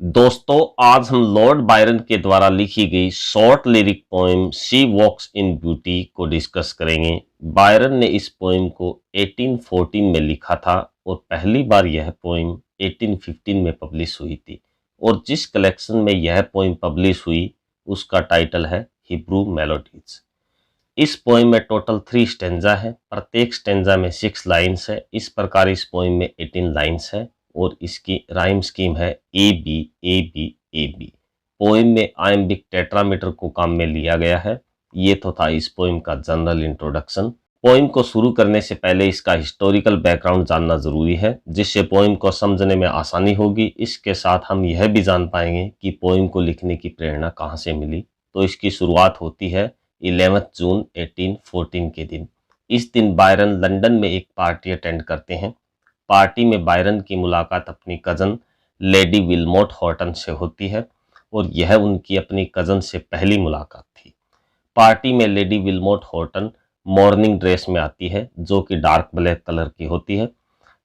दोस्तों, आज हम लॉर्ड बायरन के द्वारा लिखी गई short lyric poem she walks in beauty को डिस्कस करेंगे। बायरन ने इस पोएम को 1814 में लिखा था और पहली बार यह पोएम 1815 में पब्लिश हुई थी और जिस कलेक्शन में यह पोएम पब्लिश हुई उसका टाइटल है हिब्रू मेलोडीज। इस पोएम में टोटल 3 स्टेंजा है। प्रत्येक स्टेंजा में 6 लाइन्स है। इस प्रकार इस पोएम में 18 लाइन्स है और इसकी राइम स्कीम है A B A B A B. Poem में आयम्बिक टेट्रामीटर को काम में लिया गया है। ये तो था इस पोएम का जनरल इंट्रोडक्शन। पोएम को शुरू करने से पहले इसका हिस्टोरिकल बैकग्राउंड जानना जरूरी है, जिससे पोएम को समझने में आसानी होगी। इसके साथ हम यह भी जान पाएंगे कि पोएम को लिखने की प्रेरणा कहाँ से मिली। तो इसकी शुरुआत होती है 11 जून 1814 के दिन। इस दिन बायरन लंदन में एक पार्टी अटेंड करते हैं। पार्टी में बायरन की मुलाकात अपनी कज़न लेडी विल्मोट हॉर्टन से होती है और यह उनकी अपनी कज़न से पहली मुलाकात थी। पार्टी में लेडी विल्मोट हॉर्टन मॉर्निंग ड्रेस में आती है जो कि डार्क ब्लैक कलर की होती है।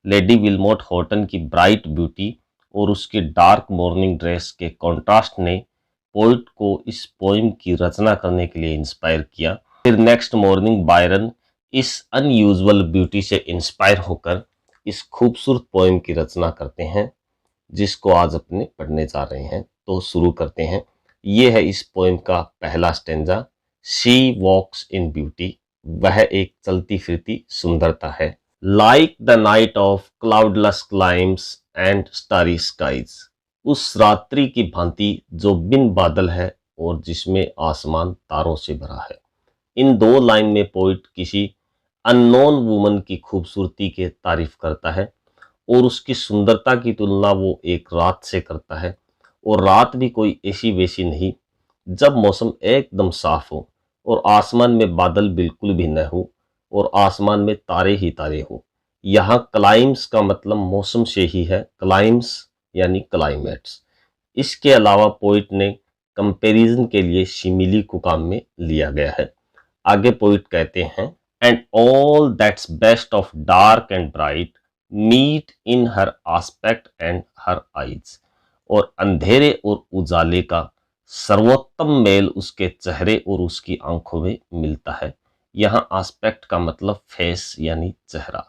लेडी विल्मोट हॉर्टन की ब्राइट ब्यूटी और उसकी डार्क मॉर्निंग ड्रेस के कॉन्ट्रास्ट ने पोइट को इस पोएम की रचना करने के लिए इंस्पायर किया। फिर नेक्स्ट मॉर्निंग बायरन इस अनयूजुअल ब्यूटी से इंस्पायर होकर इस खूबसूरत पोएम की रचना करते हैं, जिसको आज अपने पढ़ने जा रहे हैं। तो शुरू करते हैं। ये है इस पोएम का पहला stanza, she walks in beauty. वह एक चलती फिरती सुंदरता है। Like the night of cloudless climes and starry skies. उस रात्रि की भांति जो बिन बादल है और जिसमें आसमान तारों से भरा है। इन 2 लाइन में पोइट किसी अननोन वुमन की खूबसूरती के तारीफ करता है और उसकी सुंदरता की तुलना वो एक रात से करता है। और रात भी कोई ऐसी वैसी नहीं जब मौसम एकदम साफ हो और आसमान में बादल बिल्कुल भी न हो और आसमान में तारे ही तारे हो। यहाँ क्लाइम्स का मतलब मौसम से ही है, क्लाइम्स यानी क्लाइमेट्स। इसके अलावा पोइट ने कंपैरिजन के लिए शिमिली को काम में लिया गया है। आगे पोइट कहते हैं, and all that's best of dark and bright meet in her aspect and her eyes. और अंधेरे और उजाले का सर्वोत्तम मेल उसके चेहरे और उसकी आंखों में मिलता है। यहाँ आस्पेक्ट का मतलब फेस यानी चेहरा।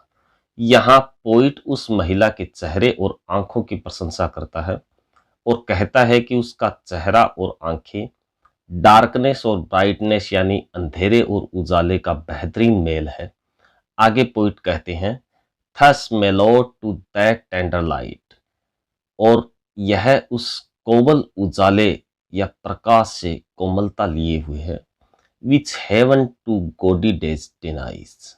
यहाँ पोइट उस महिला के चेहरे और आंखों की प्रशंसा करता है और कहता है कि उसका चेहरा और आंखें डार्कनेस और ब्राइटनेस यानी अंधेरे और उजाले का बेहतरीन मेल है। आगे पोइट कहते हैं, thus mellowed to that tender light. और यह उस कोमल उजाले या प्रकाश से कोमलता लिए हुए है। Which heaven to gaudy days denies.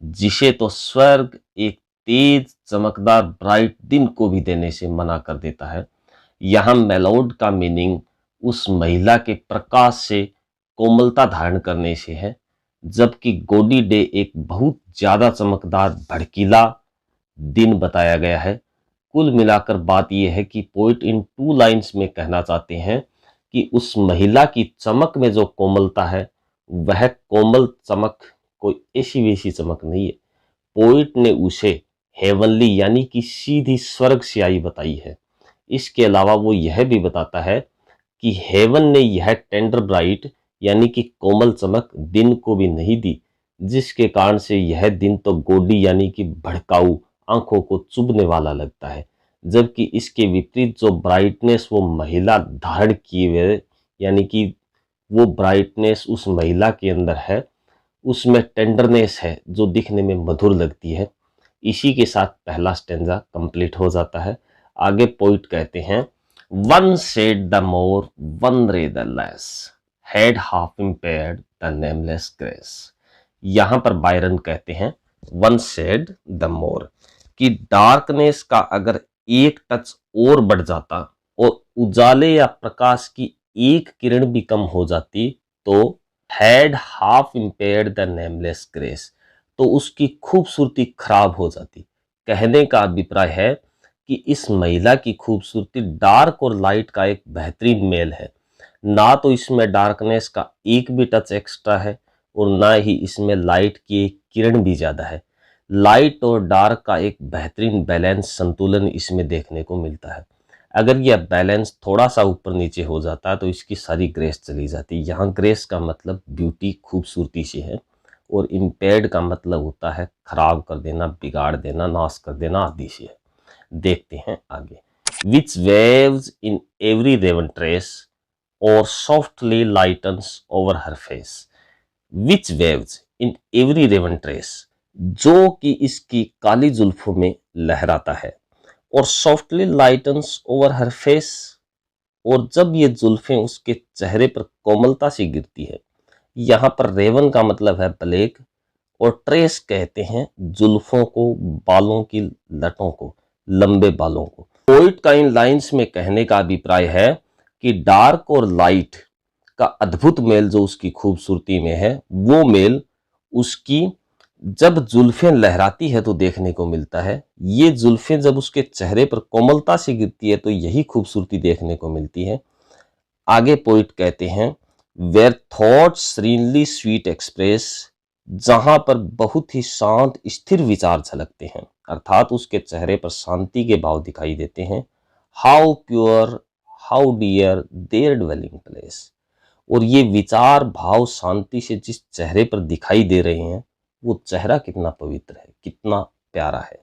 जिसे तो स्वर्ग एक तेज चमकदार ब्राइट दिन को भी देने से मना कर देता है। यहाँ मेलोड का मीनिंग उस महिला के प्रकाश से कोमलता धारण करने से है, जबकि गॉडी डे एक बहुत ज्यादा चमकदार भड़कीला दिन बताया गया है। कुल मिलाकर बात यह है कि पोइट इन 2 लाइन्स में कहना चाहते हैं कि उस महिला की चमक में जो कोमलता है वह कोमल चमक कोई ऐसी वैसी चमक नहीं है। पोइट ने उसे हेवनली यानी कि सीधी स्वर्ग से आई बताई है। इसके अलावा वो यह भी बताता है कि हेवन ने यह टेंडर ब्राइट यानी कि कोमल चमक दिन को भी नहीं दी, जिसके कारण से यह दिन तो गोडी यानी कि भड़काऊ आंखों को चुभने वाला लगता है। जबकि इसके विपरीत जो ब्राइटनेस वो महिला धारण किए हुए यानी कि वो ब्राइटनेस उस महिला के अंदर है, उसमें टेंडरनेस है जो दिखने में मधुर लगती है। इसी के साथ पहला स्टेंजा कंप्लीट हो जाता है। आगे पोइट कहते हैं, one shade the more one ray the less had half impaired the nameless grace. यहां पर बायरन कहते हैं वन सेड द मोर कि डार्कनेस का अगर एक टच और बढ़ जाता और उजाले या प्रकाश की एक किरण भी कम हो जाती तो had half impaired the nameless grace, तो उसकी खूबसूरती खराब हो जाती। कहने का अभिप्राय है कि इस महिला की खूबसूरती डार्क और लाइट का एक बेहतरीन मेल है। ना तो इसमें डार्कनेस का एक भी टच एक्स्ट्रा है और ना ही इसमें लाइट की एक किरण भी ज़्यादा है। लाइट और डार्क का एक बेहतरीन बैलेंस संतुलन इसमें देखने को मिलता है। अगर यह बैलेंस थोड़ा सा ऊपर नीचे हो जाता है तो इसकी सारी ग्रेस चली जाती है। यहाँ ग्रेस का मतलब ब्यूटी, खूबसूरती से है, और इम्पेयर्ड का मतलब होता है खराब कर देना, बिगाड़ देना, नाश कर देना आदि से है। देखते हैं आगे। Which waves in every raven tress और softly lightens over her face. Which waves in every raven tress, जो कि इसकी काली जुल्फों में लहराता है, और softly lightens over her face, और जब ये जुल्फें उसके चेहरे पर कोमलता से गिरती है। यहाँ पर रेवन का मतलब है ब्लैक, और ट्रेस कहते हैं जुल्फों को, बालों की लटों को, लंबे बालों को। पोइट का इन लाइंस में कहने का अभिप्राय है कि डार्क और लाइट का अद्भुत मेल जो उसकी खूबसूरती में है, वो मेल उसकी जब जुल्फें लहराती है तो देखने को मिलता है। ये जुल्फें जब उसके चेहरे पर कोमलता से गिरती है तो यही खूबसूरती देखने को मिलती है। आगे पोइट कहते हैं, वेयर थॉट्स सीरिनली स्वीट एक्सप्रेस, जहां पर बहुत ही शांत स्थिर विचार झलकते हैं, अर्थात उसके चेहरे पर शांति के भाव दिखाई देते हैं। How pure, how dear their dwelling place, और ये विचार भाव शांति से जिस चेहरे पर दिखाई दे रहे हैं, वो चेहरा कितना पवित्र है, कितना प्यारा है।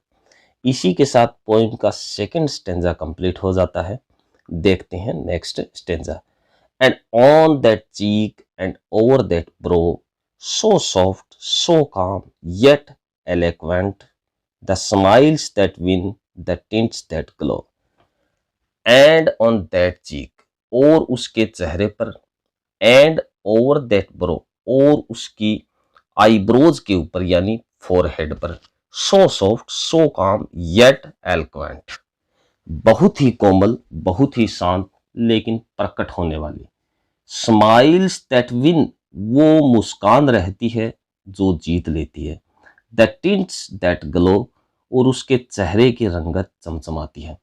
इसी के साथ पोइम का सेकंड स्टेंजा कंप्लीट हो जाता है। देखते हैं next stanza. And on that cheek and over that brow, so soft so calm yet eloquent, the smiles that win the tints that glow. And on that cheek, और उसके चेहरे पर, and over that bro, और उसकी eyebrows के ऊपर यानी forehead पर, सो soft so calm yet eloquent, बहुत ही कोमल, बहुत ही शांत, लेकिन प्रकट होने वाली। स्माइल्स दैट विन, वो मुस्कान रहती है जो जीत लेती है। द टिंट्स दैट ग्लो, और उसके चेहरे की रंगत चमचमाती है।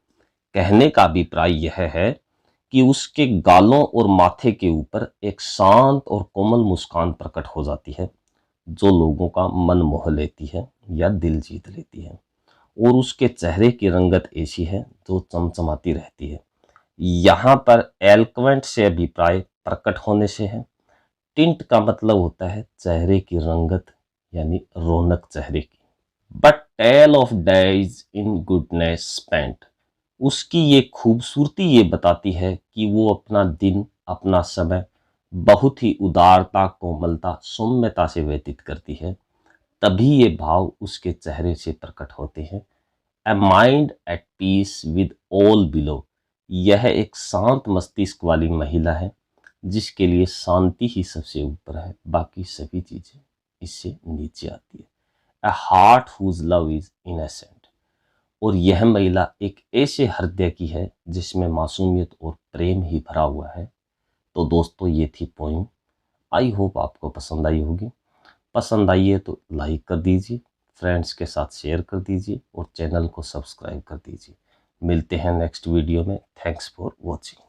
कहने का अभिप्राय यह है कि उसके गालों और माथे के ऊपर एक शांत और कोमल मुस्कान प्रकट हो जाती है, जो लोगों का मन मोह लेती है या दिल जीत लेती है। और उसके चेहरे की रंगत ऐसी है जो चमचमाती रहती है। यहाँ पर एलोक्वेंट से अभिप्राय प्रकट होने से है। टिंट का मतलब होता है चेहरे की रंगत, यानी रौनक चेहरे की। But tell of days in goodness spent, उसकी ये खूबसूरती ये बताती है कि वो अपना दिन, अपना समय बहुत ही उदारता, कोमलता, सौम्यता से व्यतीत करती है। तभी ये भाव उसके चेहरे से प्रकट होते हैं। A mind at peace with all below, यह एक शांत मस्तिष्क वाली महिला है जिसके लिए शांति ही सबसे ऊपर है, बाकी सभी चीजें इससे नीचे आती है। A heart whose love is innocent, और यह महिला एक ऐसे हृदय की है जिसमें मासूमियत और प्रेम ही भरा हुआ है। तो दोस्तों, ये थी पोइम। आई होप आपको पसंद आई होगी। पसंद आई है तो लाइक कर दीजिए, फ्रेंड्स के साथ शेयर कर दीजिए, और चैनल को सब्सक्राइब कर दीजिए। मिलते हैं नेक्स्ट वीडियो में। Thanks for watching.